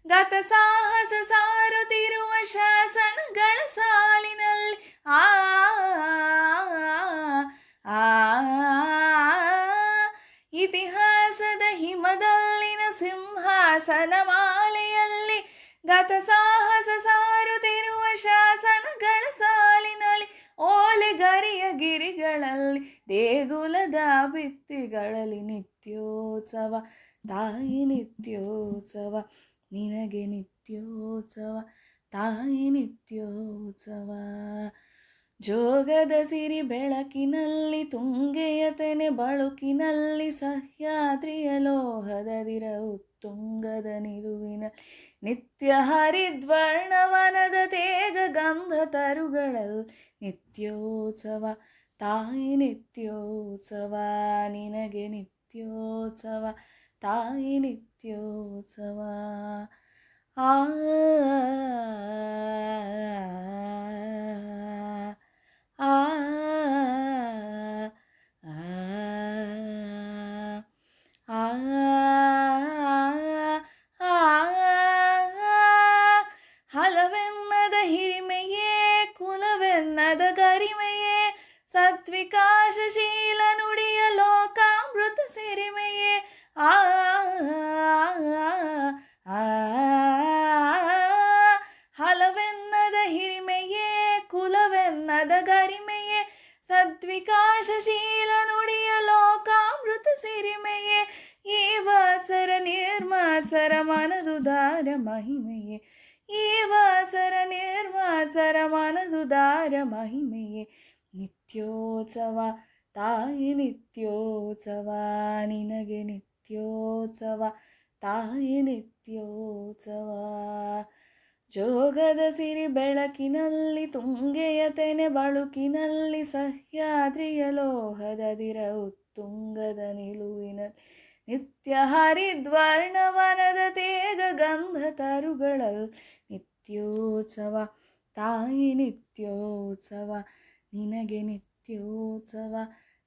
ಗತ ಸಾಹಸ ಸಾರುತ್ತಿರುವ ಶಾಸನಗಳ ಸಾಲಿನಲ್ಲಿ ಆ ಆ ಇತಿಹಾಸದ ಹಿಮದಲ್ಲಿನ ಸಿಂಹಾಸನ ಮಾಲೆಯಲ್ಲಿ ಗತ ಸಾಹಸ ಸಾರುತ್ತಿರುವ ಶಾಸನಗಳ ಸಾಲಿನಲ್ಲಿ ಓಲೆಗರಿಯ ಗಿರಿಗಳಲ್ಲಿ ದೇಗುಲದ ಭಿತ್ತಿಗಳಲ್ಲಿ ನಿತ್ಯೋತ್ಸವ ತಾಯಿ ನಿತ್ಯೋತ್ಸವ ನಿನಗೆ ನಿತ್ಯೋತ್ಸವ ತಾಯಿ ನಿತ್ಯೋತ್ಸವ. ಜೋಗದ ಸಿರಿ ಬೆಳಕಿನಲ್ಲಿ ತುಂಗೆಯ ತೆನೆ ಬಳುಕಿನಲ್ಲಿ ಸಹ್ಯಾದ್ರಿಯ ಲೋಹದ ದಿರ ಉತ್ತುಂಗದ ನಿಲುವಿನ ನಿತ್ಯ ಹರಿದ್ವರ್ಣವನದ ತೇಗ ಗಂಧ ತರುಗಳಲ್ಲಿ ನಿತ್ಯೋತ್ಸವ ತಾಯಿ ನಿತ್ಯೋತ್ಸವ ನಿನಗೆ ನಿತ್ಯೋತ್ಸವ ತಾಯಿ ನಿತ್ಯೋತ್ಸವ. ಆ ಆ ಹಲವೆನ್ನದ ಹಿರಿಮೆಯೇ ಕುಲವೆನ್ನದ ಗರಿಮೆಯೇ ಸದ್ವಿಕಾಸಶೀಲ ನುಡಿಯ ಲೋಕಾಮೃತ ಸಿರಿಮೆಯೇ ಆ ಹಲವೆನ್ನದ ಹಿರಿಮೆಯೇ ಕುಲವೆನ್ನದ ಗರಿಮೆಯೇ ಸದ್ವಿಕಾಸಶೀಲ ನುಡಿಯ ಲೋಕಾಮೃತ ಸಿರಿಮೆಯೇ ಈ ವಾಚರ ನಿರ್ಮಾಚರ ಮನದುದಾರ ಮಹಿಮೆಯೇ ಈ ವಾಚರ ನಿರ್ಮಾಚರ ಮನದುದಾರ ಮಹಿಮೆಯೇ ನಿತ್ಯೋತ್ಸವ ತಾಯಿ ನಿತ್ಯೋತ್ಸವ ನಿನಗೆ ನಿತ್ಯೋತ್ಸವ ತಾಯಿ ನಿತ್ಯೋತ್ಸವ. ಜೋಗದ ಸಿರಿ ಬೆಳಕಿನಲ್ಲಿ ತುಂಗೆಯ ತೆನೆ ಬಳುಕಿನಲ್ಲಿ ಸಹ್ಯಾದ್ರಿಯ ಲೋಹದ ದಿರ ಉತ್ತುಂಗದ ನಿಲುವಿನಲ್ಲಿ ನಿತ್ಯ ಹರಿದ್ವರ್ಣವನದ ತೇಗ ಗಂಧ ತರುಗಳಲ್ಲಿ ನಿತ್ಯೋತ್ಸವ ತಾಯಿ ನಿತ್ಯೋತ್ಸವ ನಿನಗೆ ನಿತ್ಯೋತ್ಸವ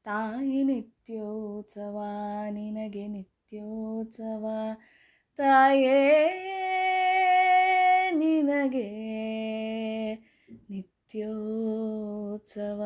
ತಾಯಿ ನಿತ್ಯೋತ್ಸವ ನಿನಗೆ ನಿತ್ಯೋತ್ಸವ ತಾಯೇ ನಿನಗೆ ನಿತ್ಯೋತ್ಸವ.